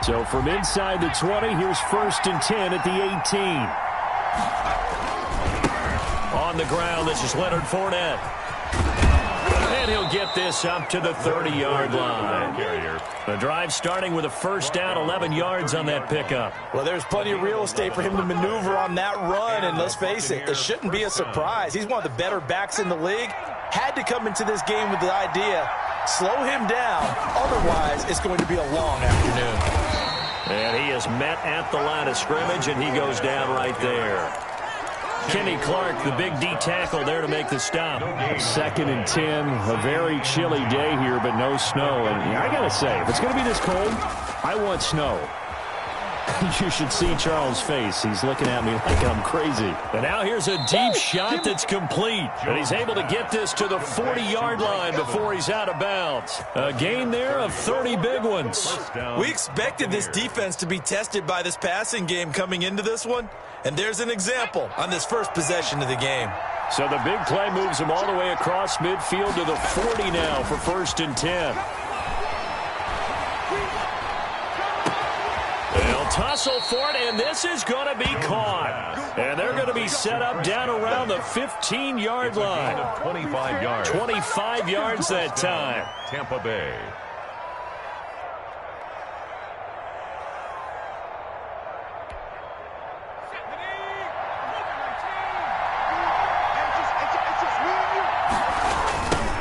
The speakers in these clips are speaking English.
So from inside the 20, here's 1st and 10 at the 18. On the ground, this is Leonard Fournette. And he'll get this up to the 30-yard line. The drive starting with a 1st down, 11 yards on that pickup. Well, there's plenty of real estate for him to maneuver on that run, and let's face it, it shouldn't be a surprise. He's one of the better backs in the league. Had to come into this game with the idea, slow him down, otherwise it's going to be a long afternoon. And he is met at the line of scrimmage, and he goes down right there. Kenny Clark, the big D tackle there to make the stop. 2nd and 10, a very chilly day here, but no snow. And I got to say, if it's going to be this cold, I want snow. You should see Charles' face. He's looking at me like I'm crazy. And now here's a deep shot that's complete. And he's able to get this to the 40-yard line before he's out of bounds. A gain there of 30 big ones. We expected this defense to be tested by this passing game coming into this one. And there's an example on this first possession of the game. So the big play moves him all the way across midfield to the 40 now for 1st and 10. They'll tussle for it, and this is going to be caught. And they're going to be set up down around the 15-yard line. 25 yards. 25 yards that time. Tampa Bay.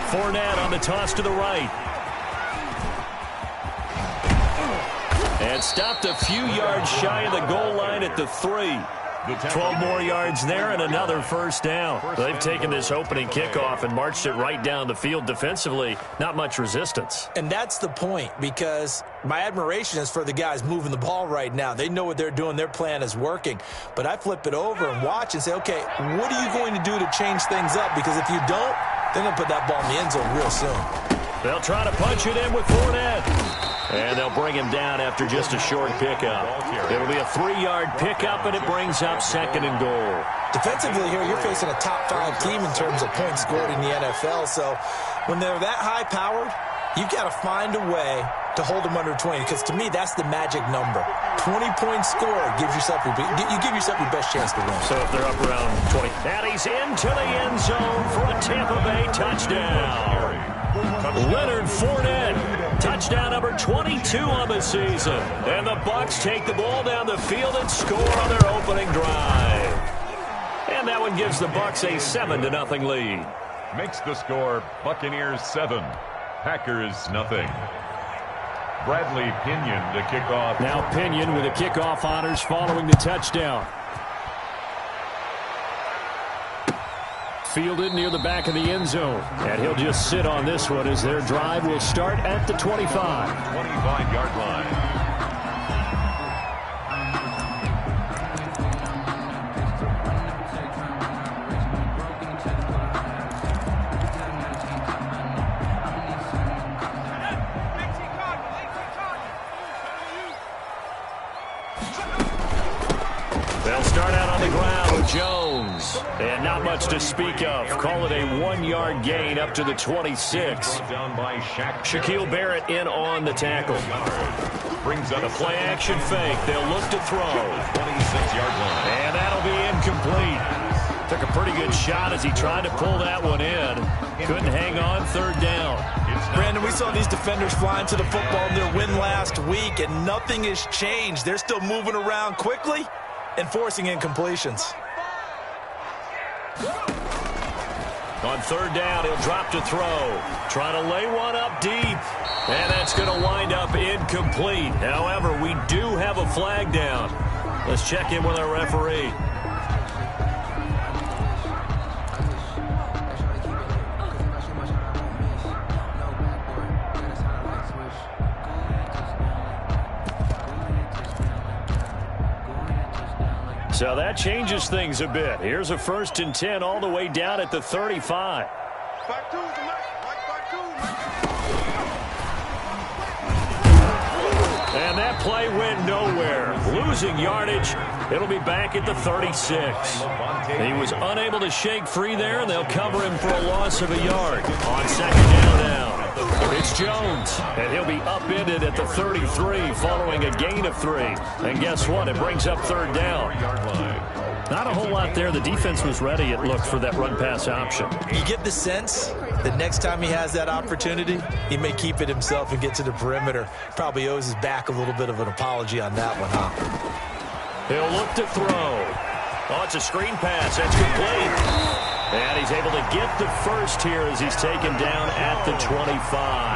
Fournette on the toss to the right. And stopped a few yards shy of the goal line at the 3. 12 more yards there and another 1st down. They've taken this opening kickoff and marched it right down the field defensively. Not much resistance. And that's the point, because my admiration is for the guys moving the ball right now. They know what they're doing. Their plan is working. But I flip it over and watch and say, okay, what are you going to do to change things up? Because if you don't, they're going to put that ball in the end zone real soon. They'll try to punch it in with Fournette. And they'll bring him down after just a short pickup. It'll be a 3-yard pickup, and it brings up 2nd and goal. Defensively here, you're facing a top 5 team in terms of points scored in the NFL. So when they're that high-powered, you've got to find a way to hold them under 20, because to me, that's the magic number. 20 points scored gives yourself your best chance to win. So if they're up around 20. And he's into the end zone for a Tampa Bay touchdown. Leonard Fournette, touchdown number 22 on the season. And the Bucs take the ball down the field and score on their opening drive. And that one gives the Bucs a 7-0 lead. Makes the score Buccaneers 7, Packers nothing. Bradley Pinion to kick off. Now Pinion with the kickoff honors following the touchdown. Fielded near the back of the end zone. And he'll just sit on this one as their drive will start at the 25. 25-yard line. They'll start out on the ground with Jones. And not much to speak of. Call it a 1-yard gain up to the 26. Shaquille Barrett in on the tackle. The play-action fake. They'll look to throw. 26-yard line. And that'll be incomplete. Took a pretty good shot as he tried to pull that one in. Couldn't hang on, 3rd down. Brandon, we saw these defenders flying to the football in their win last week, and nothing has changed. They're still moving around quickly and forcing incompletions. On 3rd down, he'll drop to throw. Trying to lay one up deep. And that's going to wind up incomplete. However, we do have a flag down. Let's check in with our referee. So that changes things a bit. Here's a 1st and 10 all the way down at the 35. And that play went nowhere. Losing yardage. It'll be back at the 36. He was unable to shake free there, and they'll cover him for a loss of a yard. On 2nd down now. It's Jones, and he'll be upended at the 33 following a gain of 3. And guess what? It brings up third down. Not a whole lot there. The defense was ready, it looked, for that run-pass option. You get the sense that next time he has that opportunity, he may keep it himself and get to the perimeter. Probably owes his back a little bit of an apology on that one, huh? He'll look to throw. Oh, it's a screen pass. That's complete. And he's able to get the first here as he's taken down at the 25.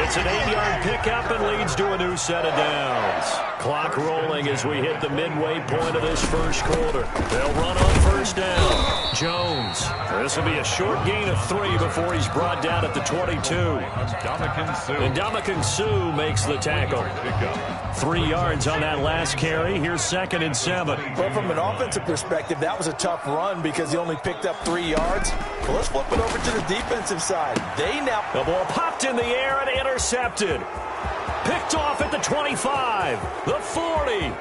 It's an 8-yard pickup and leads to a new set of downs. Clock rolling as we hit the midway point of this first quarter. They'll run on first down. Jones. This will be a short gain of 3 before he's brought down at the 22. And Ndamukong Suh makes the tackle. 3 yards on that last carry. Here's 2nd and 7. Well, from an offensive perspective, that was a tough run because he only picked up 3 yards. Well, let's flip it over to the defensive side. The ball popped in the air and intercepted. Picked off at the 25, the 40.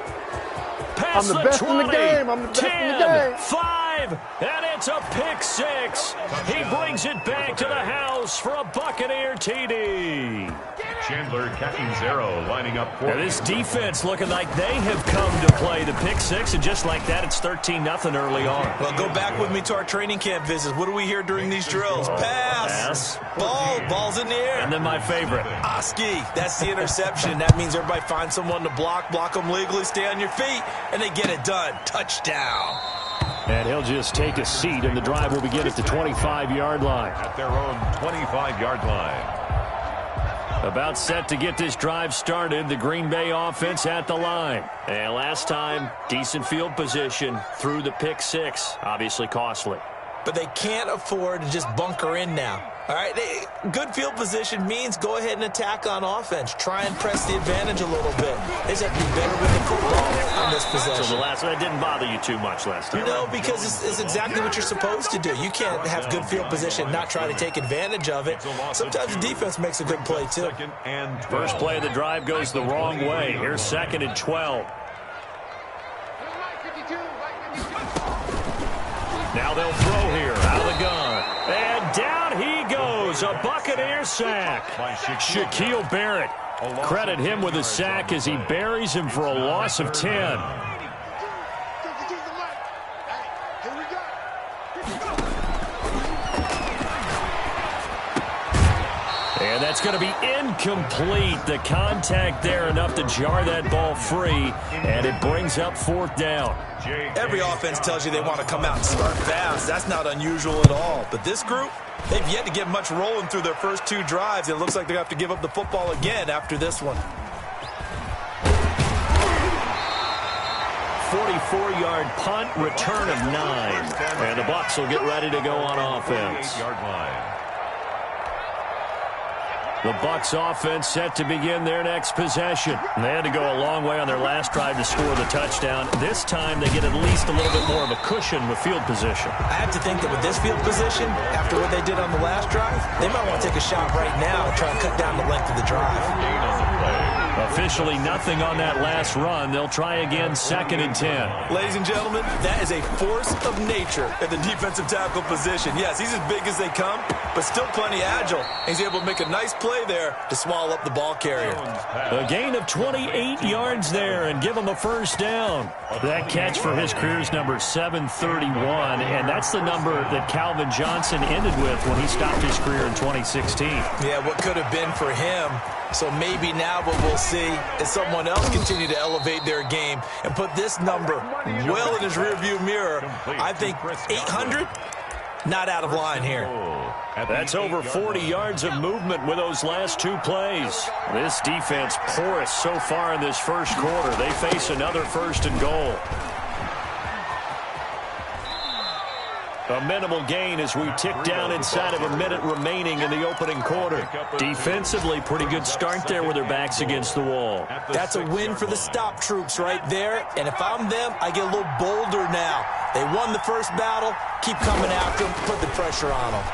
Past I'm the best 20, in the game. I'm the best 10, in the game. 5, and it's a pick 6. He brings it back to the house for a Buccaneer TD. Chandler Catanzaro lining up for this defense looking like they have come to play the pick 6, and just like that, it's 13-0 early on. Well, go back with me to our training camp visits. What do we hear during these drills? Pass. Ball's in the air. And then my favorite. Oski. That's the interception. That means everybody finds someone to block them legally, stay on your feet, and they get it done. Touchdown. And he'll just take a seat, and the drive will begin at the 25-yard line. At their own 25-yard line. About set to get this drive started, the Green Bay offense at the line. And last time, decent field position through the pick 6. Obviously costly. But they can't afford to just bunker in now. All right, good field position means go ahead and attack on offense. Try and press the advantage a little bit. They just have to be better with the football on this possession. So that didn't bother you too much last time. No, because it's exactly what you're supposed to do. You can't have good field position, not try to take advantage of it. Sometimes the defense makes a good play, too. First play of the drive goes the wrong way. Here's 2nd and 12. Now they'll throw here out of the gun. And down he goes. A Buccaneer sack. Shaquille Barrett. Credit him with a sack as he buries him for a loss of 10. And that's going to be incomplete. The contact there enough to jar that ball free, and it brings up 4th down. Every offense tells you they want to come out and start fast. That's not unusual at all. But this group, they've yet to get much rolling through their first 2 drives. It looks like they're going to have to give up the football again after this one. 44-yard punt, return of 9. And the Bucs will get ready to go on offense. The Bucs offense set to begin their next possession. They had to go a long way on their last drive to score the touchdown. This time they get at least a little bit more of a cushion with field position. I have to think that with this field position, after what they did on the last drive, they might want to take a shot right now and try and cut down the length of the drive. Officially nothing on that last run. They'll try again, 2nd and 10. Ladies and gentlemen, that is a force of nature at the defensive tackle position. Yes, he's as big as they come, but still plenty agile. He's able to make a nice play there to swallow up the ball carrier. A gain of 28 yards there and give him a first down. That catch for his career's number 731, and that's the number that Calvin Johnson ended with when he stopped his career in 2016. Yeah, what could have been for him. So maybe now what we'll see is someone else continue to elevate their game and put this number well in his rearview mirror. I think 800, not out of line here. That's over 40 yards of movement with those last 2 plays. This defense porous so far in this first quarter. They face another 1st and goal. A minimal gain as we tick down inside of a minute remaining in the opening quarter. Defensively, pretty good start there with their backs against the wall. That's a win for the stop troops right there. And if I'm them, I get a little bolder now. They won the first battle. Keep coming after them. Put the pressure on them.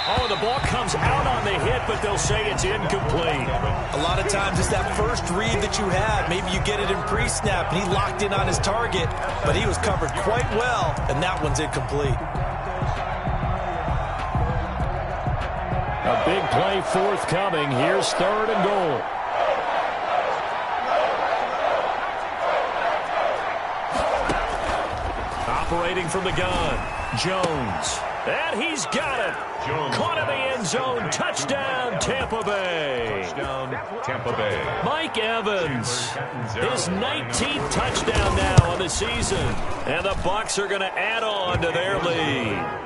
Oh, the ball comes out on the hit, but they'll say it's incomplete. A lot of times it's that first read that you had. Maybe you get it in pre-snap, and he locked in on his target, but he was covered quite well, and that one's incomplete. A big play forthcoming. Here's 3rd and goal. Operating from the gun, Jones. And he's got it. Jones. Caught in the end zone. Touchdown, Tampa Bay. Touchdown, Tampa Bay. Mike Evans, his 19th touchdown now of the season. And the Bucs are going to add on to their lead.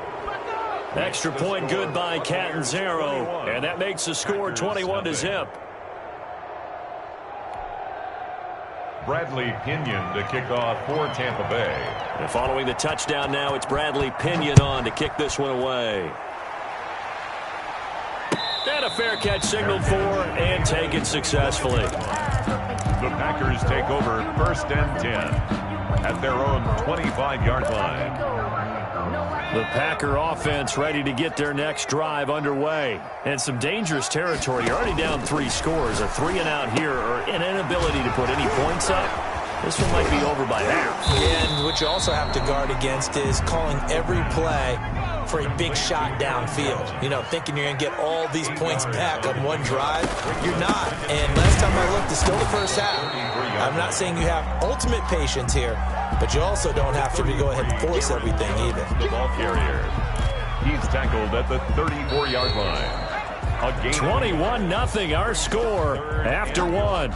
Extra point good by Catanzaro. And that makes the score 21-0. Bradley Pinion to kick off for Tampa Bay. And following the touchdown now, it's Bradley Pinion on to kick this one away. And a fair catch signaled for and taken successfully. The Packers take over 1st and 10 at their own 25-yard line. The Packer offense ready to get their next drive underway. And some dangerous territory. You're already down 3 scores. A 3-and-out here or an inability to put any points up. This one might be over by half. And what you also have to guard against is calling every play for a big shot downfield. You know, thinking you're going to get all these points back on one drive. You're not. And last time I looked, it's still the first half. I'm not saying you have ultimate patience here, but you also don't have to go ahead and force everything either. The ball carrier. He's tackled at the 34-yard line. 21-0 our score after 1.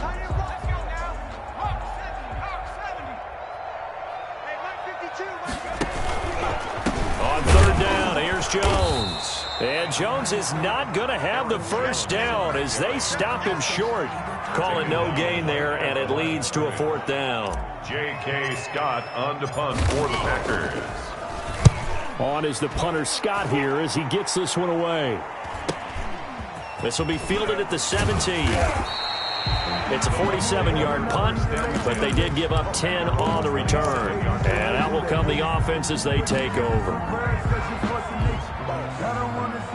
On 3rd down, here's Jones. And Jones is not going to have the first down as they stop him short. Call it no gain there, and it leads to a 4th down. J.K. Scott on to punt for the Packers. On is the punter Scott here as he gets this one away. This will be fielded at the 17. It's a 47-yard punt, but they did give up 10 on the return. And out will come the offense as they take over.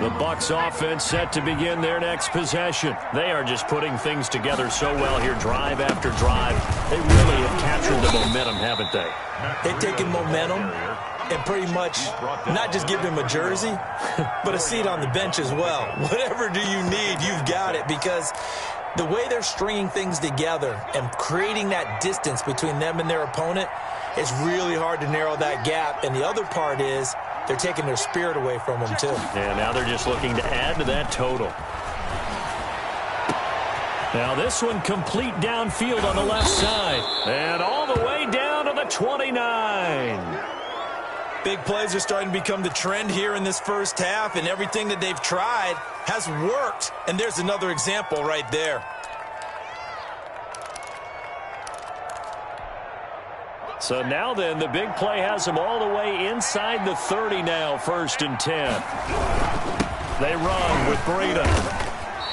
The Bucs offense set to begin their next possession. They are just putting things together so well here, drive after drive. They really have captured the momentum, haven't they? They've taken momentum and pretty much not just give him a jersey, but a seat on the bench as well. Whatever do you need, you've got it, because the way they're stringing things together and creating that distance between them and their opponent, it's really hard to narrow that gap. And the other part is they're taking their spirit away from them, too. And now they're just looking to add to that total. Now this one complete downfield on the left side. And all the way down to the 29. Big plays are starting to become the trend here in this first half, and everything that they've tried has worked. And there's another example right there. So now then, the big play has them all the way inside the 30 now, 1st and 10. They run with Breida.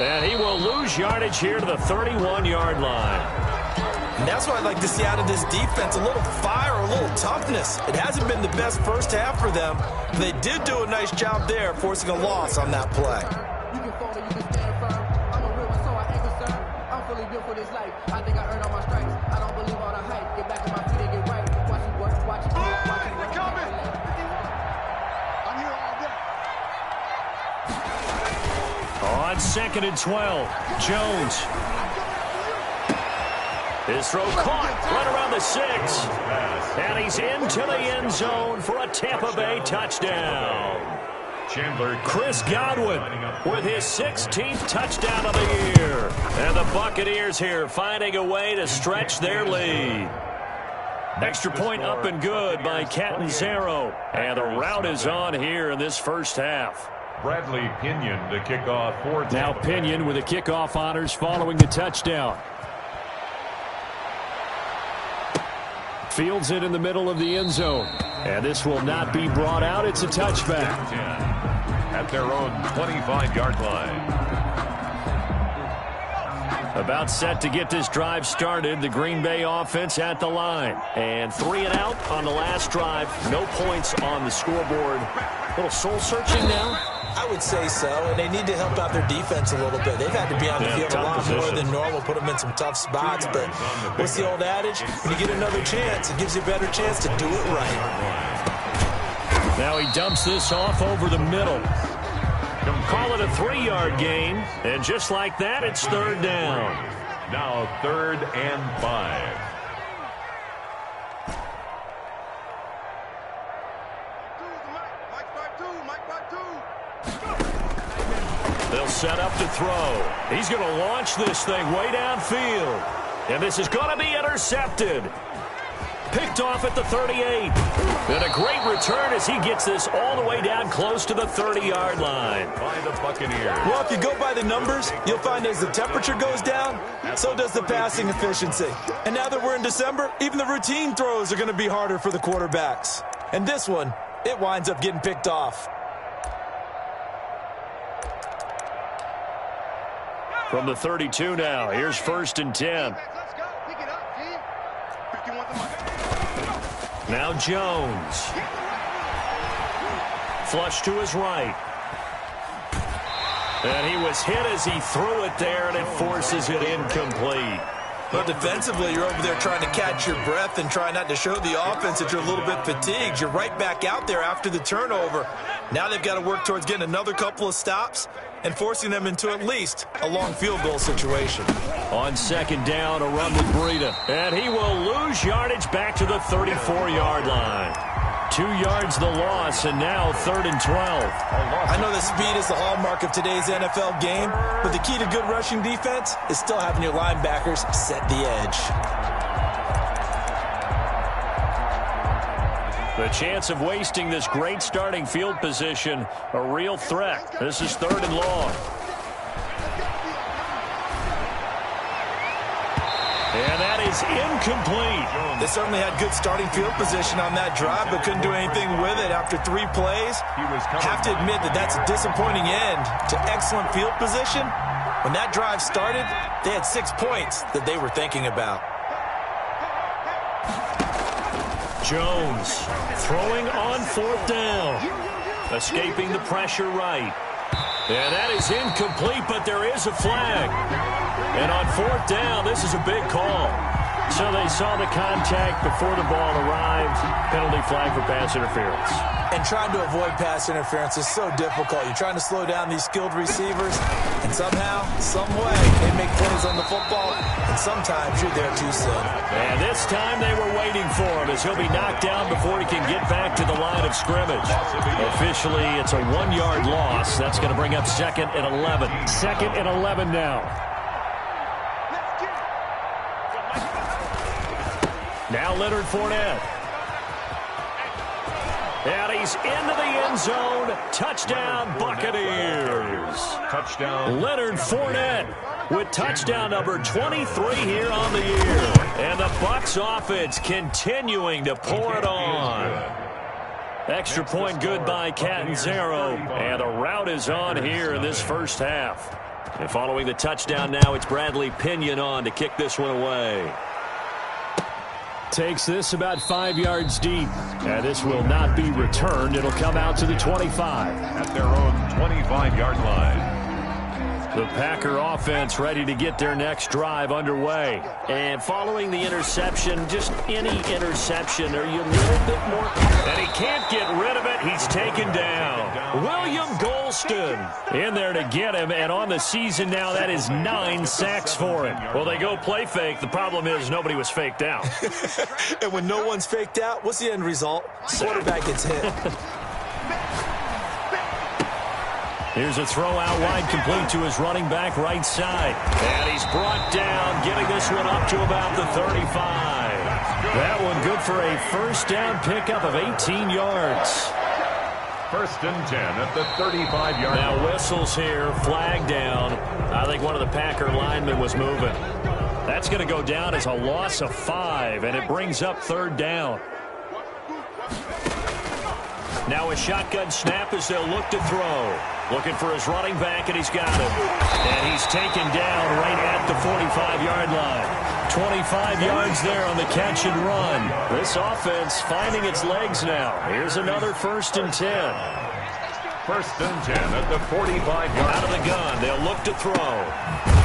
And he will lose yardage here to the 31-yard line. And that's what I'd like to see out of this defense, a little fire, a little toughness. It hasn't been the best first half for them. But they did do a nice job there, forcing a loss on that play. You can fall or you can stand firm. I'm a real one, so I ain't concerned. I'm fully built for this life. I think I earned all my stripes. I don't believe all the hype. Get back on my feet and get right. Watch it work, watch it work, watch it work. I'm here all day. On 2nd and 12, Jones. His throw caught right around the 6. And he's into the end zone for a Tampa Bay touchdown. Chris Godwin with his 16th touchdown of the year. And the Buccaneers here finding a way to stretch their lead. Extra point up and good by Catanzaro. And the route is on here in this first half. Bradley Pinion to kick off for Now Pinion with the kickoff honors following the touchdown. Fields it in the middle of the end zone. And this will not be brought out. It's a touchback. At their own 25-yard line. About set to get this drive started. The Green Bay offense at the line. And 3 and out on the last drive. No points on the scoreboard. A little soul-searching now. I would say so, and they need to help out their defense a little bit. They've had to be on the field a lot more than normal, put them in some tough spots. But what's the old adage? When you get another chance, it gives you a better chance to do it right. Now he dumps this off over the middle. Call it a 3-yard gain, and just like that, it's third down. Now 3rd and 5. They'll set up to throw. He's going to launch this thing way downfield. And this is going to be intercepted. Picked off at the 38. And a great return as he gets this all the way down close to the 30-yard line. By the Buccaneers. Well, if you go by the numbers, you'll find as the temperature goes down, so does the passing efficiency. And now that we're in December, even the routine throws are going to be harder for the quarterbacks. And this one, it winds up getting picked off. From the 32 now, here's 1st and 10. Now Jones. Flush to his right. And he was hit as he threw it there, and it forces it incomplete. But defensively, you're over there trying to catch your breath and try not to show the offense that you're a little bit fatigued. You're right back out there after the turnover. Now they've got to work towards getting another couple of stops and forcing them into at least a long field goal situation. On 2nd down, a run with Breida. And he will lose yardage back to the 34-yard line. 2 yards the loss, and now 3rd and 12. I know that speed is the hallmark of today's NFL game, but the key to good rushing defense is still having your linebackers set the edge. The chance of wasting this great starting field position, a real threat. This is 3rd and long. And that is incomplete. They certainly had good starting field position on that drive, but couldn't do anything with it after 3 plays. Have to admit that that's a disappointing end to excellent field position. When that drive started, they had 6 points that they were thinking about. Jones throwing on 4th down. Escaping the pressure right. And that is incomplete, but there is a flag. And on 4th down, this is a big call. So they saw the contact before the ball arrived. Penalty flag for pass interference. And trying to avoid pass interference is so difficult. You're trying to slow down these skilled receivers, and somehow, some way, they make plays on the football, and sometimes you're there too soon. And this time they were waiting for him as he'll be knocked down before he can get back to the line of scrimmage. Officially, it's a 1-yard loss. That's going to bring up 2nd and 11. 2nd and 11 now. Now Leonard Fournette. And he's into the end zone. Touchdown, Buccaneers. Touchdown. Leonard Fournette with touchdown number 23 here on the year. And the Bucs offense continuing to pour it on. Extra point good by Catanzaro. And the route is on here in this first half. And following the touchdown now, it's Bradley Pinion on to kick this one away. Takes this about 5 yards deep. And this will not be returned. It'll come out to the 25. At their own 25-yard line. The Packer offense ready to get their next drive underway. And following the interception, just any interception, are you a little bit more? And he can't get rid of it. He's taken down. William Golston in there to get him. And on the season now, that is 9 sacks for him. Well, they go play fake. The problem is nobody was faked out. And when no one's faked out, what's the end result? Quarterback gets hit. Here's a throw out wide, complete to his running back right side. And he's brought down, getting this one up to about the 35. That one good for a first down pickup of 18 yards. 1st and 10 at the 35-yard line. Now whistles here, flag down. I think one of the Packer linemen was moving. That's going to go down as a loss of 5, and it brings up 3rd down. Now a shotgun snap as they'll look to throw. Looking for his running back, and he's got it. And he's taken down right at the 45-yard line. 25 yards there on the catch and run. This offense finding its legs now. Here's another 1st and 10. First and 10 at the 45-yard line. Out of the gun, they'll look to throw.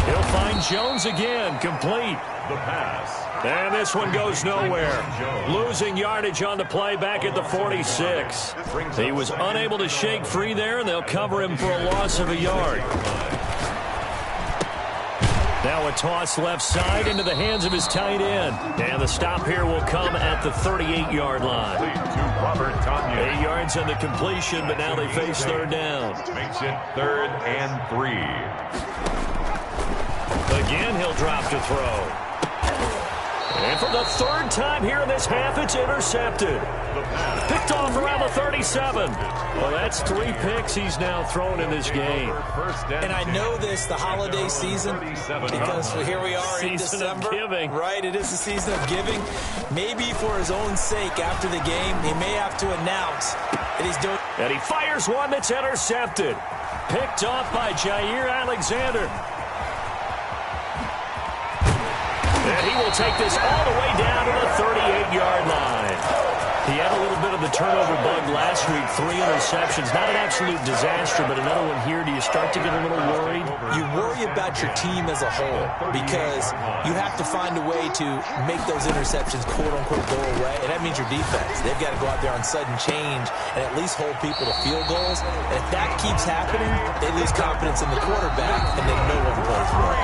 He'll find Jones again, complete. The pass. And this one goes nowhere. Losing yardage on the play back at the 46. He was unable to shake free there, and they'll cover him for a loss of a yard. Now a toss left side into the hands of his tight end. And the stop here will come at the 38-yard line. 8 yards on the completion, but now they face third down. Makes it 3rd and 3. Again, he'll drop to throw. And for the third time here in this half, it's intercepted. Picked off around the 37. Well, that's 3 picks he's now thrown in this game. And I know this, the holiday season, because here we are in December. Of giving. Right, it is the season of giving. Maybe for his own sake after the game, he may have to announce that he's doing. And he fires one that's intercepted. Picked off by Jair Alexander. And he will take this all the way down to the 38-yard line. He had a little bit of the turnover bug last week, 3 interceptions. Not an absolute disaster, but another one here. Do you start to get a little worried? You worry about your team as a whole because you have to find a way to make those interceptions, quote-unquote, go away. And that means your defense. They've got to go out there on sudden change and at least hold people to field goals. And if that keeps happening, they lose confidence in the quarterback, and then no one plays well.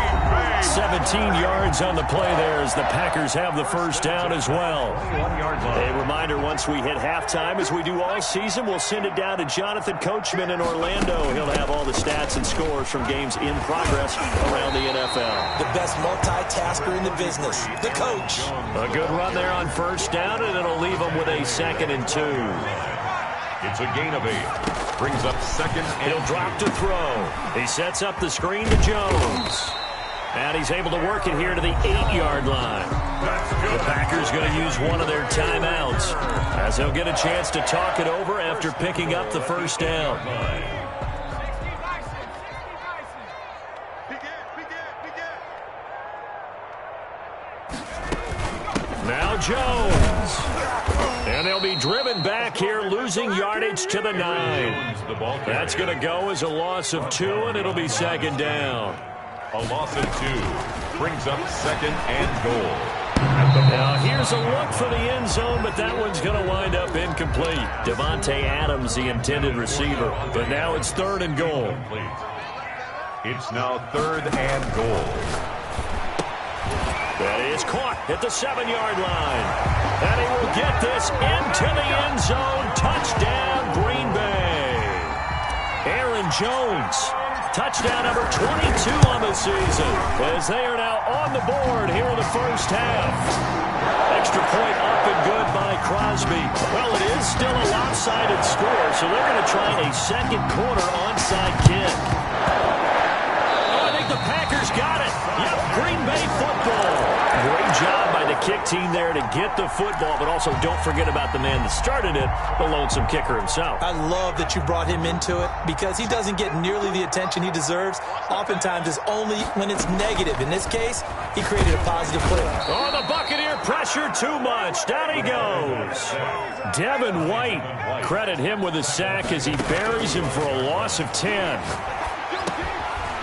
17 yards on the play there as the Packers have the first down as well. A reminder, once we hit halftime, as we do all season, we'll send it down to Jonathan Coachman in Orlando. He'll have all the stats and scores from games in progress around the NFL. The best multitasker in the business, the coach. A good run there on first down, and it'll leave them with a 2nd and 2. It's a gain of 8. Brings up 2nd and He'll drop to throw. He sets up the screen to Jones. And he's able to work it here to the 8-yard line. The Packers going to use one of their timeouts as they'll get a chance to talk it over after picking up the first down. Now Jones. And they'll be driven back here, losing yardage to the 9. That's going to go as a loss of 2, and it'll be 2nd down. a loss of 2. Brings up 2nd and goal. Now here's a look for the end zone, but that one's going to wind up incomplete. Devontae Adams, the intended receiver, but now it's 3rd and goal. It's now 3rd and goal. That is caught at the 7-yard line. And he will get this into the end zone. Touchdown, Green Bay. Aaron Jones, touchdown number 22 on the season, as they are now on the board here in the first half. Extra point up and good by Crosby. Well, it is still a lopsided score, so they're going to try a second quarter onside kick. Oh, I think the Packers got it. Yep, Green Bay football. Great job by the kick team there to get the football, but also don't forget about the man that started it, the lonesome kicker himself. I love that you brought him into it because he doesn't get nearly the attention he deserves. Oftentimes it's only when it's negative. In this case, he created a positive play. Oh, the Buccaneer pressure too much. Down he goes. Devin White, credit him with a sack as he buries him for a loss of 10.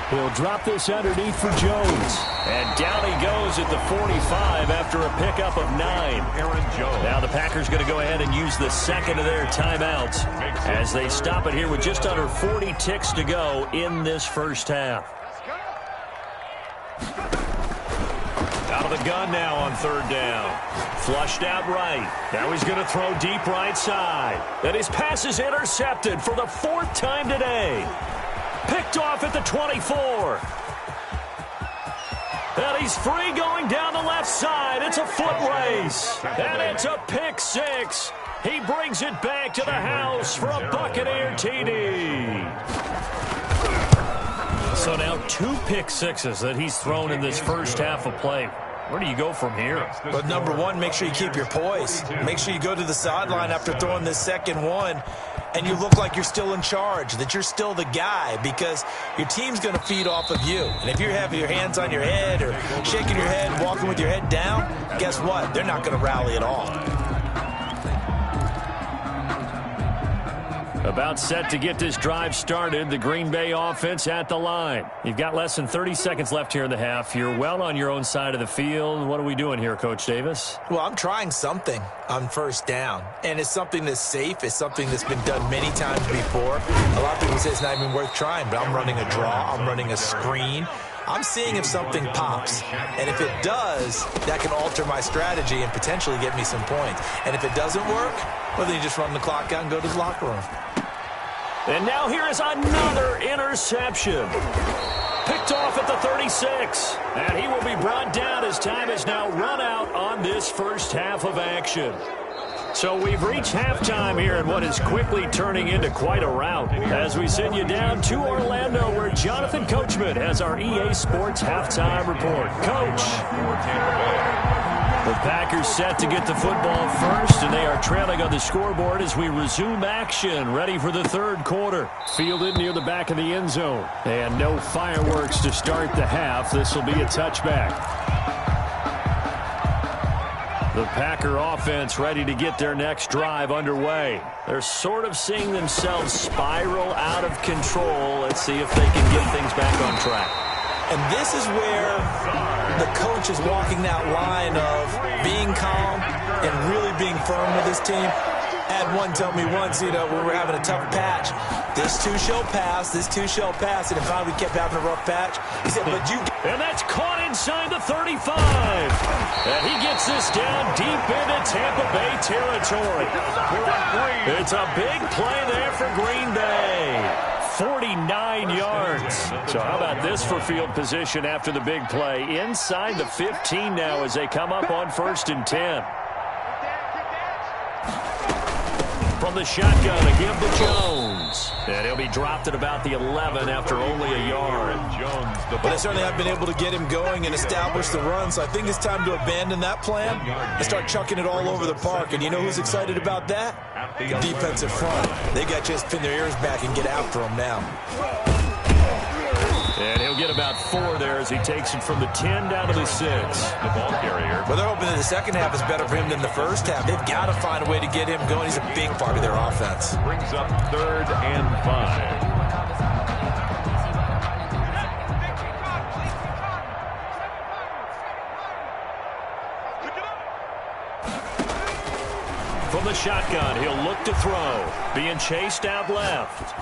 He'll drop this underneath for Jones. And down he goes at the 45 after a pickup of 9. Aaron Jones. Now the Packers going to go ahead and use the second of their timeouts as they stop it here with just under 40 ticks to go in this first half. Out of the gun now on 3rd down. Flushed out right. Now he's going to throw deep right side. And his pass is intercepted for the 4th time today. Picked off at the 24. And he's free going down the left side. It's a foot race. And it's a pick 6. He brings it back to the house for a Buccaneer TD. So now 2 pick 6s that he's thrown in this first half of play. Where do you go from here? But number one, make sure you keep your poise. Make sure you go to the sideline after throwing this second one, and you look like you're still in charge, that you're still the guy, because your team's going to feed off of you. And if you're having your hands on your head or shaking your head, walking with your head down, guess what? They're not going to rally at all. About set to get this drive started. The Green Bay offense at the line. You've got less than 30 seconds left here in the half. You're well on your own side of the field. What are we doing here, Coach Davis? Well, I'm trying something on first down, and it's something that's safe. It's something that's been done many times before. A lot of people say it's not even worth trying, but I'm running a draw. I'm running a screen. I'm seeing if something pops, and if it does, that can alter my strategy and potentially get me some points. And if it doesn't work, well, then you just run the clock out and go to the locker room. And now here is another interception. Picked off at the 36. And he will be brought down as time has now run out on this first half of action. So we've reached halftime here in what is quickly turning into quite a rout as we send you down to Orlando where Jonathan Coachman has our EA Sports halftime report. Coach. The Packers set to get the football first, and they are trailing on the scoreboard as we resume action, ready for the third quarter. Fielded near the back of the end zone. And no fireworks to start the half. This will be a touchback. The Packer offense ready to get their next drive underway. They're sort of seeing themselves spiral out of control. Let's see if they can get things back on track. And this is where the coach is walking that line of being calm and really being firm with his team. Had one tell me once, when we were having a tough patch, this too shall pass, this too shall pass. And finally we kept having a rough patch. He said, but you... And that's caught inside the 35. And he gets this down deep into Tampa Bay territory. It's a big play there for Green Bay. 49 yards. So how about this for field position after the big play? Inside the 15 now as they come up on 1st and 10. From the shotgun, a give to Jones. And he'll be dropped at about the 11 after only a yard. But they certainly have been able to get him going and establish the run, so I think it's time to abandon that plan and start chucking it all over the park. And you know who's excited about that? The defensive front. They got to just pin their ears back and get after him now. And he'll get about 4 there as he takes it from the 10 down to the 6. The ball carrier. Well, they're hoping that the second half is better for him than the first half. They've got to find a way to get him going. He's a big part of their offense. Brings up 3rd and 5. From the shotgun, he'll look to throw. Being chased out left.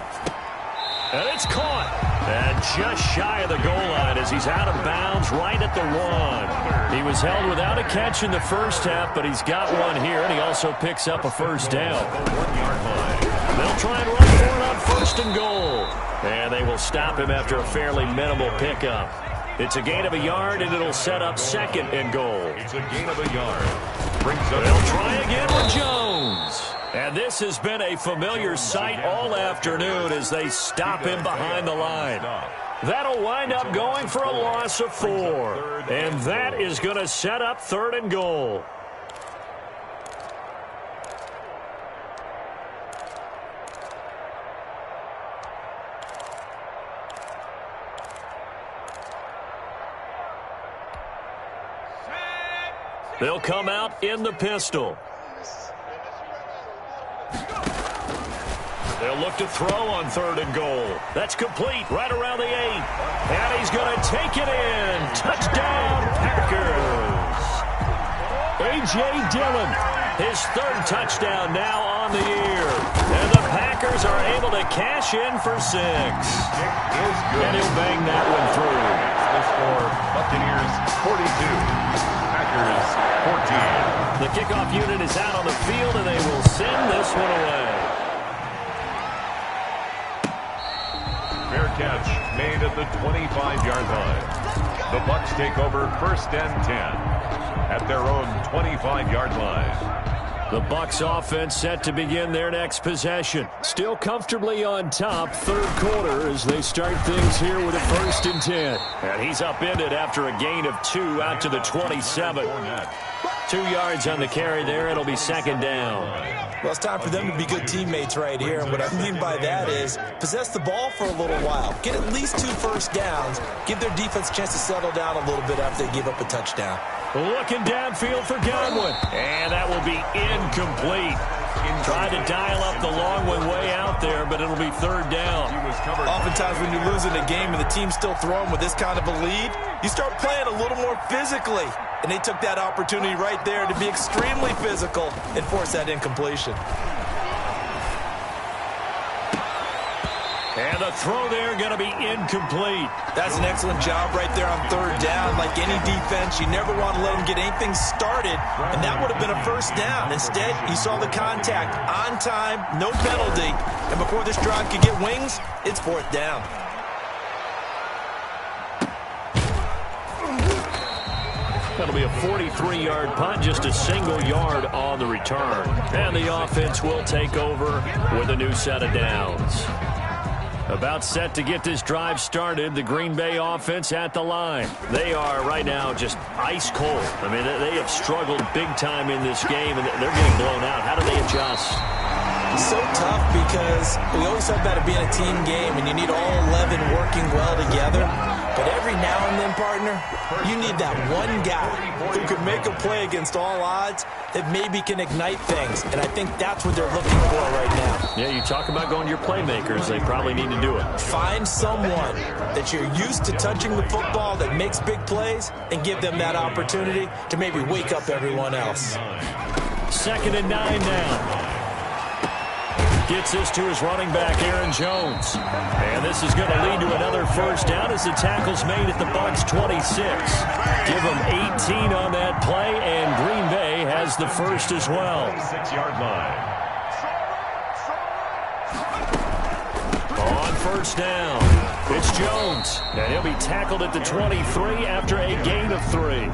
And it's caught. And just shy of the goal line as he's out of bounds right at the 1. He was held without a catch in the first half, but he's got one here, and he also picks up a first down. 1-yard line. They'll try and run for it on 1st and goal. And they will stop him after a fairly minimal pickup. It's a gain of a yard, and it'll set up 2nd and goal. It's a gain of a yard. Brings up. They'll try again with Jones. And this has been a familiar sight all afternoon as they stop him behind the line. That'll wind up going for a loss of 4. And that is going to set up 3rd and goal. They'll come out in the pistol. They'll look to throw on 3rd and goal. That's complete right around the 8. And he's going to take it in. Touchdown, Packers. A.J. Dillon, his 3rd touchdown now on the year. And the Packers are able to cash in for 6. And he'll bang that one through. The score, Buccaneers 42. Packers 14. The kickoff unit is out on the field, and they will send this one away. Fair catch made at the 25-yard line. The Bucs take over 1st and 10 at their own 25-yard line. The Bucs offense set to begin their next possession. Still comfortably on top, 3rd quarter as they start things here with a 1st and 10. And he's upended after a gain of 2 out to the 27. 2 yards on the carry there. It'll be 2nd down. Well, it's time for them to be good teammates right here. And what I mean by that is possess the ball for a little while. Get at least 2 first downs. Give their defense a chance to settle down a little bit after they give up a touchdown. Looking downfield for Godwin. And that will be incomplete. Tried to dial up the long one way out there, but it'll be third down. Oftentimes when you lose in a game and the team's still throwing with this kind of a lead, you start playing a little more physically. And they took that opportunity right there to be extremely physical and force that incompletion. And the throw there going to be incomplete. That's an excellent job right there on third down. Like any defense, you never want to let them get anything started, and that would have been a first down. Instead, you saw the contact on time, no penalty, and before this drive could get wings, it's fourth down. That'll be a 43-yard punt, just a single yard on the return. And the offense will take over with a new set of downs. About set to get this drive started, the Green Bay offense at the line. They are right now just ice cold. I mean, they have struggled big time in this game, and they're getting blown out. How do they adjust? It's so tough because we always talk about it being a team game, and you need all 11 working well together. But every now and then, partner, you need that one guy who can make a play against all odds that maybe can ignite things. And I think that's what they're looking for right now. Yeah, you talk about going to your playmakers. They probably need to do it. Find someone that you're used to touching the football that makes big plays and give them that opportunity to maybe wake up everyone else. 2nd and 9 now. Gets this to his running back, Aaron Jones. And this is going to lead to another first down as the tackle's made at the Bucs 26. Give them 18 on that play, and Green Bay has the first as well. 6-yard line. On first down, it's Jones. And he'll be tackled at the 23 after a gain of 3.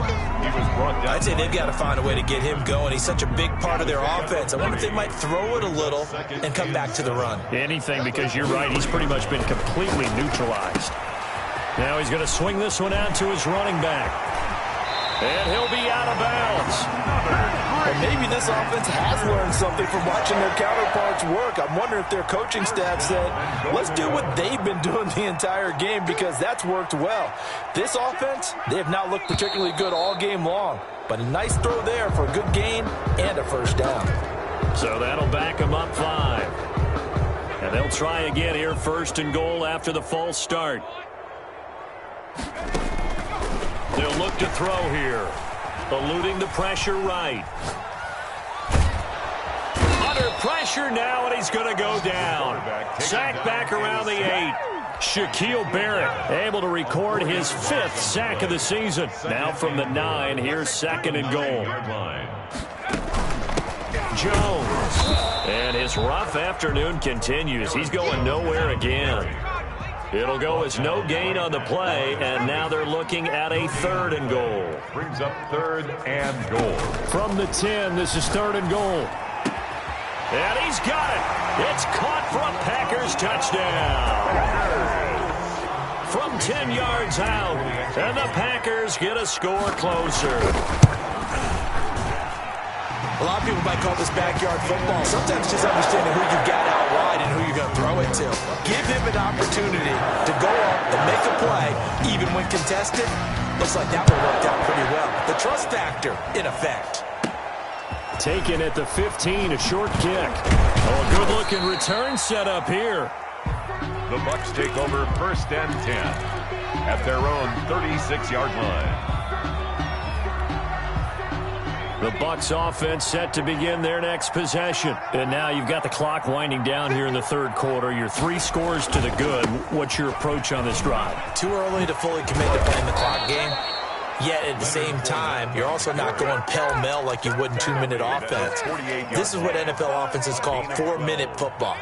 I'd say they've got to find a way to get him going. He's such a big part of their offense. I wonder if they might throw it a little and come back to the run. Anything, because you're right, he's pretty much been completely neutralized. Now he's going to swing this one out to his running back. And he'll be out of bounds. And maybe this offense has learned something from watching their counterparts work. I'm wondering if their coaching staff said, let's do what they've been doing the entire game, because that's worked well. This offense, they have not looked particularly good all game long. But a nice throw there for a good gain and a first down. So that'll back them up 5. And they'll try again here, 1st and goal after the false start. They'll look to throw here. Eluding the pressure right. Under pressure now, and he's going to go down. Sack back around the 8. Shaquille Barrett able to record his 5th sack of the season. Now from the 9, here's 2nd and goal. Jones. And his rough afternoon continues. He's going nowhere again. It'll go as no gain on the play, and now they're looking at a 3rd and goal. Brings up 3rd and goal. From the 10, this is 3rd and goal. And he's got it. It's caught for a Packers touchdown. From 10 yards out, and the Packers get a score closer. A lot of people might call this backyard football. Sometimes just understanding who you got out wide and who you're going to throw it to. Give him an opportunity to go up and make a play, even when contested. Looks like that one worked out pretty well. The trust factor, in effect. Taken at the 15, a short kick. Oh, a good-looking return set up here. The Bucs take over 1st and 10 at their own 36-yard line. The Bucs offense set to begin their next possession. And now you've got the clock winding down here in the 3rd quarter. You're 3 scores to the good. What's your approach on this drive? Too early to fully commit to playing the clock game. Yet at the same time, you're also not going pell-mell like you would in 2-minute offense. This is what NFL offenses call 4-minute football.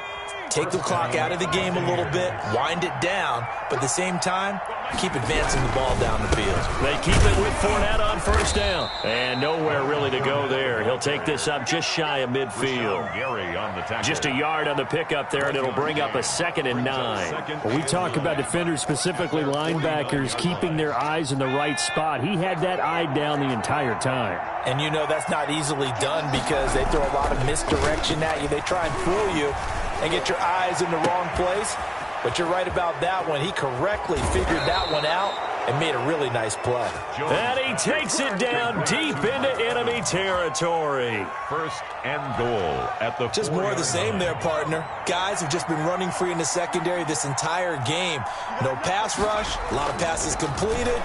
Take the clock out of the game a little bit, wind it down, but at the same time, keep advancing the ball down the field. They keep it with Fournette on first down. And nowhere really to go there. He'll take this up just shy of midfield. Just a yard on the pickup there, and it'll bring up a 2nd and 9. Well, we talk about defenders, specifically linebackers, keeping their eyes in the right spot. He had that eye down the entire time. And you know that's not easily done because they throw a lot of misdirection at you. They try and fool you and get your eyes in the wrong place. But you're right about that one. He correctly figured that one out and made a really nice play. And he takes it down deep into enemy territory. First and goal at the Just more of the same there, partner. Guys have just been running free in the secondary this entire game. No pass rush, a lot of passes completed.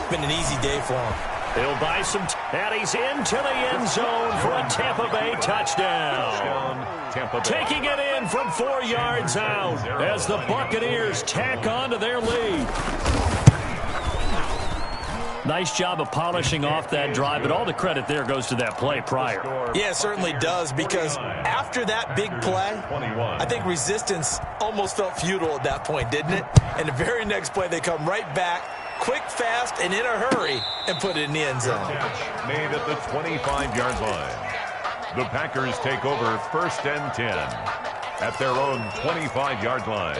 Been an easy day for him. He'll buy some, and he's into the end zone for a Tampa Bay touchdown. Taking it in from 4 yards out as the Buccaneers tack on to their lead. Nice job of polishing off that drive, but all the credit there goes to that play prior. Yeah, it certainly does, because after that big play, I think resistance almost felt futile at that point, didn't it? And the very next play, they come right back, quick, fast, and in a hurry, and put it in the end zone. Made at the 25-yard line. The Packers take over first and 10 at their own 25-yard line.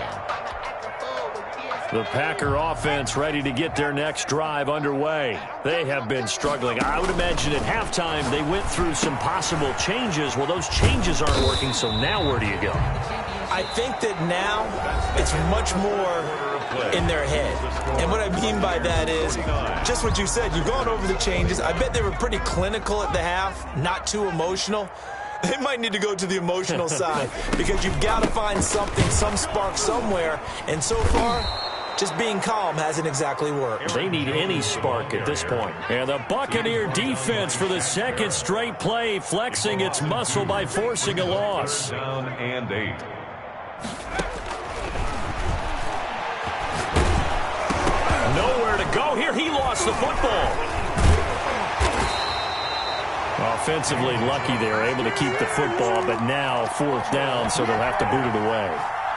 The Packer offense ready to get their next drive underway. They have been struggling. I would imagine at halftime they went through some possible changes. Well, those changes aren't working, so now where do you go? I think that now it's much more in their head. And what I mean by that is just what you said. You've gone over the changes. I bet they were pretty clinical at the half, not too emotional. They might need to go to the emotional side because you've got to find something, some spark somewhere. And so far, just being calm hasn't exactly worked. They need any spark at this point. And the Buccaneer defense for the second straight play, flexing its muscle by forcing a loss. Down and 8. Nowhere to go here. He lost the football. Offensively lucky they were able to keep the football, but now 4th down, so they'll have to boot it away.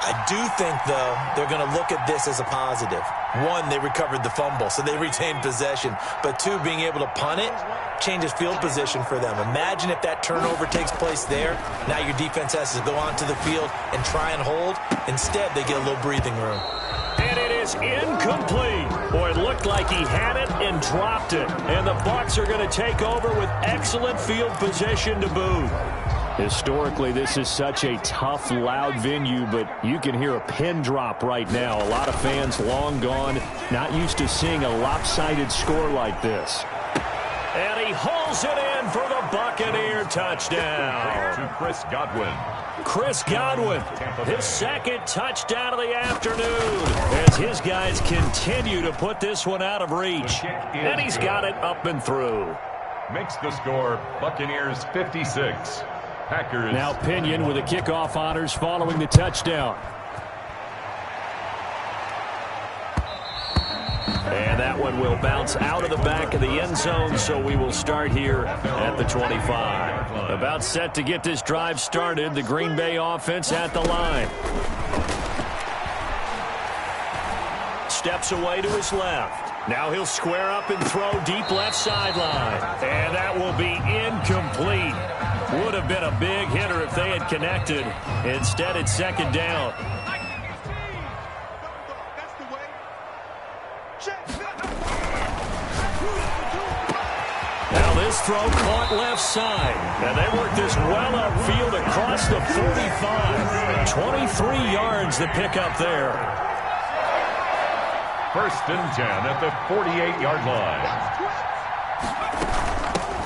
I do think, though, they're going to look at this as a positive. One, they recovered the fumble, so they retained possession. But two, being able to punt it changes field position for them. Imagine if that turnover takes place there. Now your defense has to go onto the field and try and hold. Instead, they get a little breathing room. And it is incomplete. Boy, it looked like he had it and dropped it. And the Bucs are going to take over with excellent field position to boot. Historically, this is such a tough, loud venue, but you can hear a pin drop right now. A lot of fans long gone, not used to seeing a lopsided score like this. And he hauls it in for the Buccaneer touchdown. To Chris Godwin. Chris Godwin, his second touchdown of the afternoon as his guys continue to put this one out of reach. And he's got it up and through. Makes the score Buccaneers 56. Packers. Now Pinion with the kickoff honors following the touchdown. And that one will bounce out of the back of the end zone, so we will start here at the 25. About set to get this drive started, the Green Bay offense at the line. Steps away to his left. Now he'll square up and throw deep left sideline. And that will be incomplete. Would have been a big hitter if they had connected. Instead, it's second down. Now this throw caught left side. And they work this well upfield across the 45. 23 yards to pick up there. First and 10 at the 48-yard line.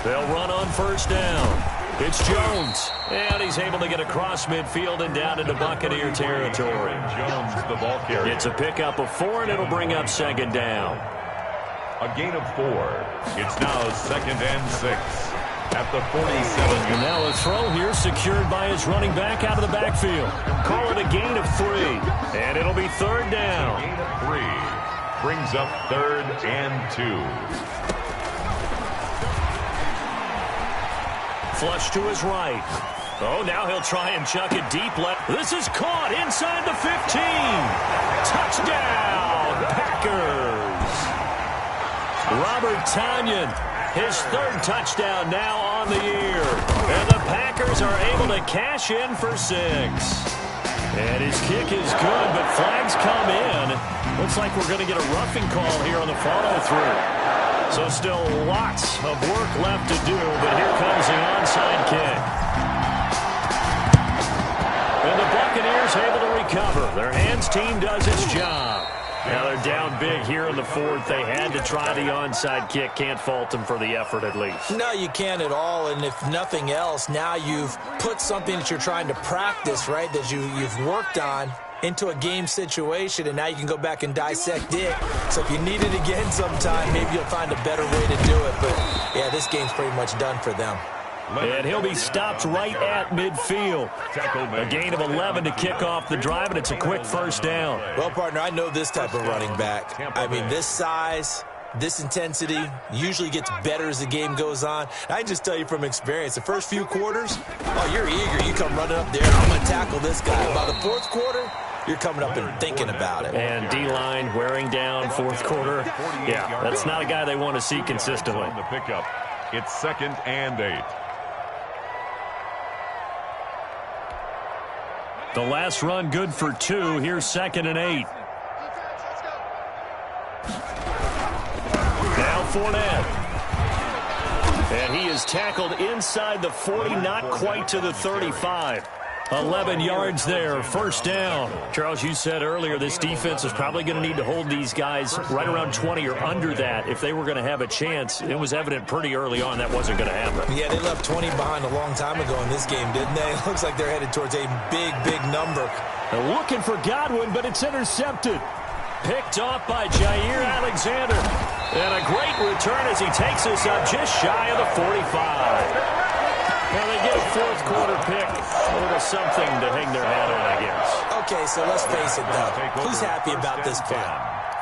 They'll run on first down. It's Jones. And he's able to get across midfield and down into Buccaneer territory. Jones, the ball carrier. It's a pickup of 4, and it'll bring up second down. A gain of 4. It's now second and 6 at the 47. And now a throw here secured by his running back out of the backfield. Call it a gain of 3. And it'll be third down. Gain of 3. Brings up third and 2. Flush to his right. Oh, now he'll try and chuck it deep left. This is caught inside the 15. Touchdown, Packers. Robert Tonyan, his third touchdown now on the year. And the Packers are able to cash in for 6. And his kick is good, but flags come in. Looks like we're going to get a roughing call here on the follow-through. So still lots of work left to do, but here comes the onside kick. And the Buccaneers able to recover. Their hands team does its job. Now they're down big here in the fourth. They had to try the onside kick. Can't fault them for the effort at least. No, you can't at all. And if nothing else, now you've put something that you're trying to practice, right, that you've worked on into a game situation, and now you can go back and dissect it. So if you need it again sometime, maybe you'll find a better way to do it. But, yeah, this game's pretty much done for them. And he'll be stopped right at midfield. A gain of 11 to kick off the drive, and it's a quick first down. Well, partner, I know this type of running back. I mean, this size, this intensity usually gets better as the game goes on. I can just tell you from experience, the first few quarters, oh, you're eager. You come running up there, I'm going to tackle this guy. By the fourth quarter, you're coming up and thinking about it. And D-line wearing down fourth quarter. Yeah, that's not a guy they want to see consistently. The pickup. It's 2nd and 8. The last run good for 2. Here's 2nd and 8. Now Fournette. And he is tackled inside the 40, not quite to the 35. 11 yards there, first down. Charles, you said earlier this defense is probably going to need to hold these guys right around 20 or under that if they were going to have a chance. It was evident pretty early on that wasn't going to happen. Yeah, they left 20 behind a long time ago in this game, didn't they? It looks like they're headed towards a big, big number. They're looking for Godwin, but it's intercepted. Picked off by Jair Alexander. And a great return as he takes us up just shy of the 45. Well, they get a fourth quarter pick. A little something to hang their hat on, I guess. Okay, so let's face it, though. Who's happy about this play?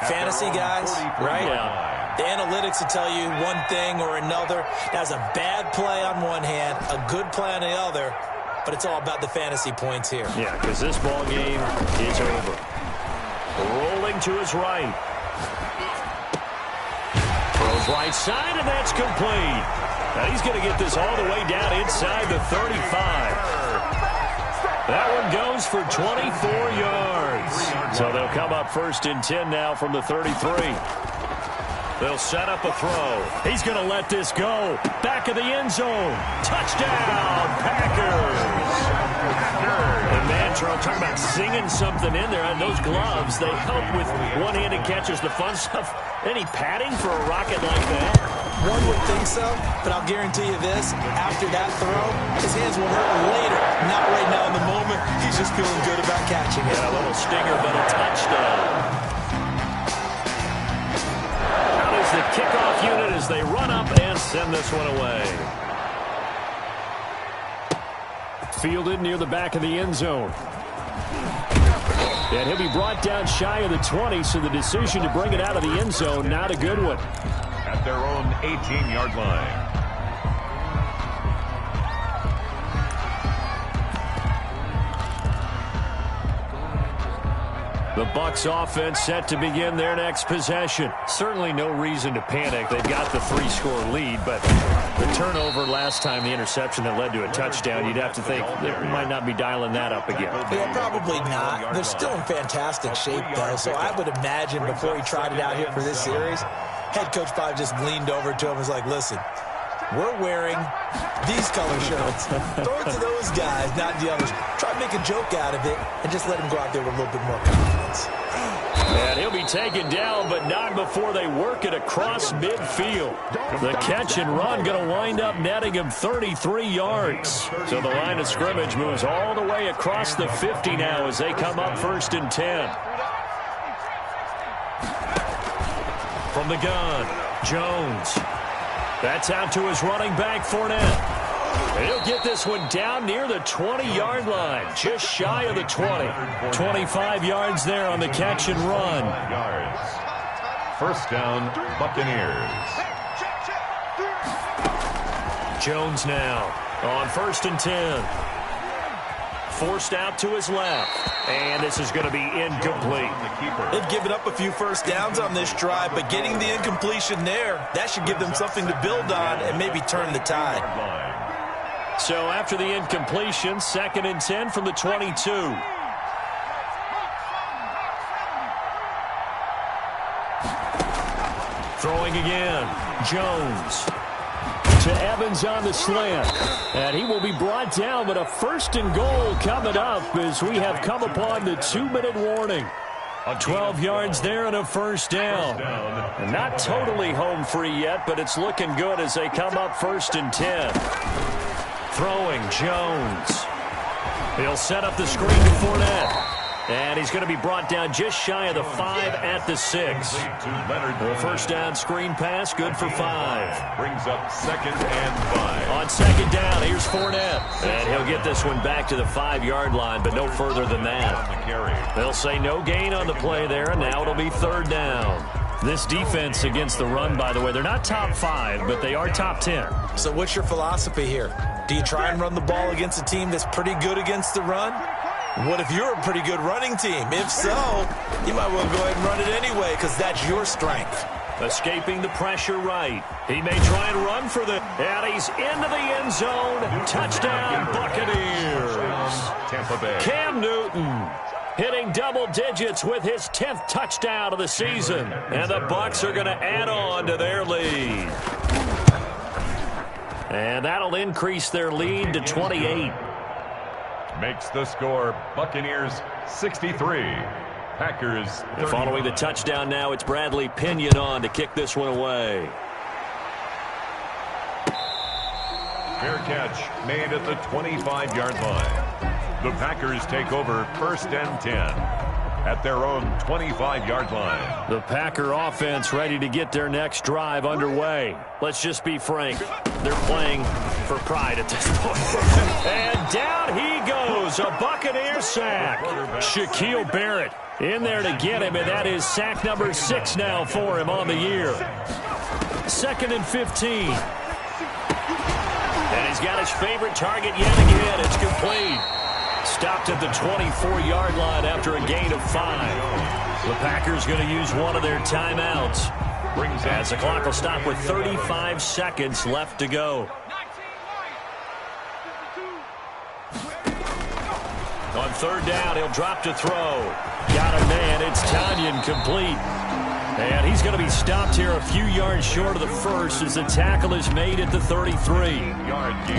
Fantasy guys, right? Yeah. The analytics will tell you one thing or another. That's a bad play on one hand, a good play on the other, but it's all about the fantasy points here. Yeah, because this ball game is over. Rolling to his right. Throws right side, and that's complete. Now he's going to get this all the way down inside the 35. That one goes for 24 yards. So they'll come up 1st and 10 now from the 33. They'll set up a throw. He's going to let this go. Back of the end zone. Touchdown, Packers. And man, Charles, talking about singing something in there. And those gloves, they help with one-handed catches, the fun stuff. Any padding for a rocket like that? One would think so, but I'll guarantee you this. After that throw, his hands will hurt later. Not right now in the moment. He's just feeling good about catching it. Yeah, a little stinger, but a touchdown. Out is the kickoff unit as they run up and send this one away. Fielded near the back of the end zone. And he'll be brought down shy of the 20, so the decision to bring it out of the end zone, not a good one. At their own 18-yard line. The Bucs offense set to begin their next possession. Certainly no reason to panic. They've got the 3-score lead, but the turnover last time, the interception that led to a touchdown, you'd have to think they might not be dialing that up again. Yeah, probably not. They're still in fantastic shape, though, so I would imagine before he tried it out here for this series, head coach probably just leaned over to him and was like, listen, we're wearing these color shirts. Throw it to those guys, not the others. Try to make a joke out of it and just let him go out there with a little bit more confidence. And he'll be taken down, but not before they work it across midfield. The catch and run going to wind up netting him 33 yards. So the line of scrimmage moves all the way across the 50 now as they come up 1st and 10. From the gun, Jones. That's out to his running back, Fournette. And he'll get this one down near the 20-yard line, just shy of the 20. 25 yards there on the catch and run. First down, Buccaneers. Jones now on 1st and 10. Forced out to his left. And this is going to be incomplete. They've given up a few first downs on this drive, but getting the incompletion there, that should give them something to build on and maybe turn the tide. So after the incompletion, 2nd and 10 from the 22. Throwing again, Jones. To Evans on the slant. And he will be brought down, but a 1st and goal coming up as we have come upon the 2-minute warning. 12 yards there and a first down. And not totally home free yet, but it's looking good as they come up 1st and 10. Throwing Jones. He'll set up the screen to Fournette. And he's going to be brought down just shy of the 5 at the 6. The first down screen pass, good for 5. Brings up 2nd and 5. On 2nd down, here's Fournette. And he'll get this one back to the 5-yard line, but no further than that. They'll say no gain on the play there, and now it'll be 3rd down. This defense against the run, by the way, they're not top 5, but they are top 10. So what's your philosophy here? Do you try and run the ball against a team that's pretty good against the run? What if you're a pretty good running team? If so, you might well go ahead and run it anyway because that's your strength. Escaping the pressure right. He may try and run for the... And he's into the end zone. Touchdown, Buccaneers. Tampa Bay. Cam Newton hitting double digits with his 10th touchdown of the season. And the Bucs are going to add on to their lead. And that'll increase their lead to 28. Makes the score Buccaneers 63. Packers 30. Following the touchdown now, it's Bradley Pinion on to kick this one away. Fair catch made at the 25-yard line. The Packers take over 1st and 10 at their own 25-yard line. The Packer offense ready to get their next drive underway. Let's just be frank. They're playing for pride at this point. And down he goes. A Buccaneer sack. Shaquille Barrett in there to get him, and that is sack number 6 now for him on the year. 2nd and 15. And he's got his favorite target yet again. It's complete. Stopped at the 24-yard line after a gain of 5. The Packers going to use one of their timeouts. As the clock will stop with 35 seconds left to go. On 3rd down, he'll drop to throw. Got a man. It's Tanyan complete. And he's going to be stopped here a few yards short of the first as the tackle is made at the 33.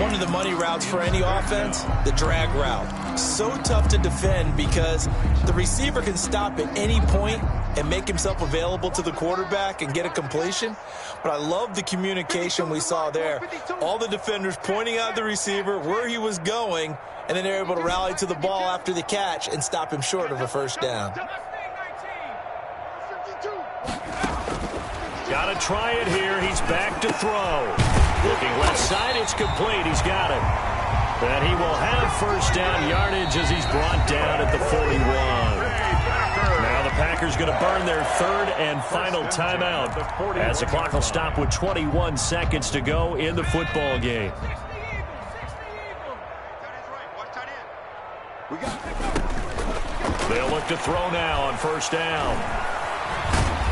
One of the money routes for any offense, the drag route. So tough to defend because the receiver can stop at any point and make himself available to the quarterback and get a completion. But I love the communication we saw there. All the defenders pointing out the receiver, where he was going, and then they're able to rally to the ball after the catch and stop him short of a first down. Got to try it here. He's back to throw. Looking left side, it's complete. He's got it. And he will have first down yardage as he's brought down at the 41. Now the Packers going to burn their 3rd and final timeout as the clock will stop with 21 seconds to go in the football game. They'll look to throw now on 1st down.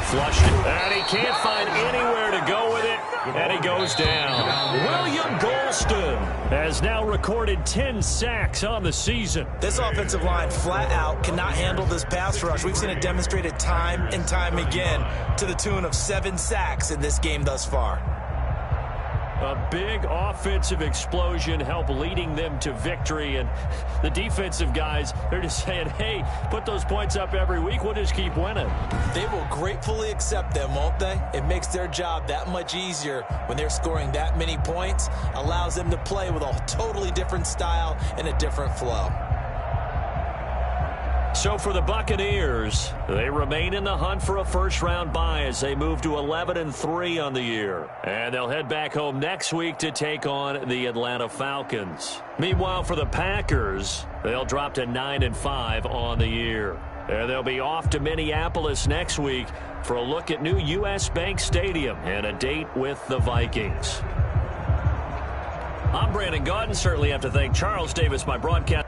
Flushed it, and he can't find anywhere to go with it, and he goes down. William Golston has now recorded 10 sacks on the season. This offensive line flat out cannot handle this pass rush. We've seen it demonstrated time and time again to the tune of 7 sacks in this game thus far. A big offensive explosion helped leading them to victory, and the defensive guys, they're just saying, hey, put those points up every week, we'll just keep winning. They will gratefully accept them, won't they? It makes their job that much easier when they're scoring that many points, allows them to play with a totally different style and a different flow. So for the Buccaneers, they remain in the hunt for a first-round bye as they move to 11-3 on the year. And they'll head back home next week to take on the Atlanta Falcons. Meanwhile, for the Packers, they'll drop to 9-5 on the year. And they'll be off to Minneapolis next week for a look at new U.S. Bank Stadium and a date with the Vikings. I'm Brandon Gaudin. Certainly have to thank Charles Davis, my broadcast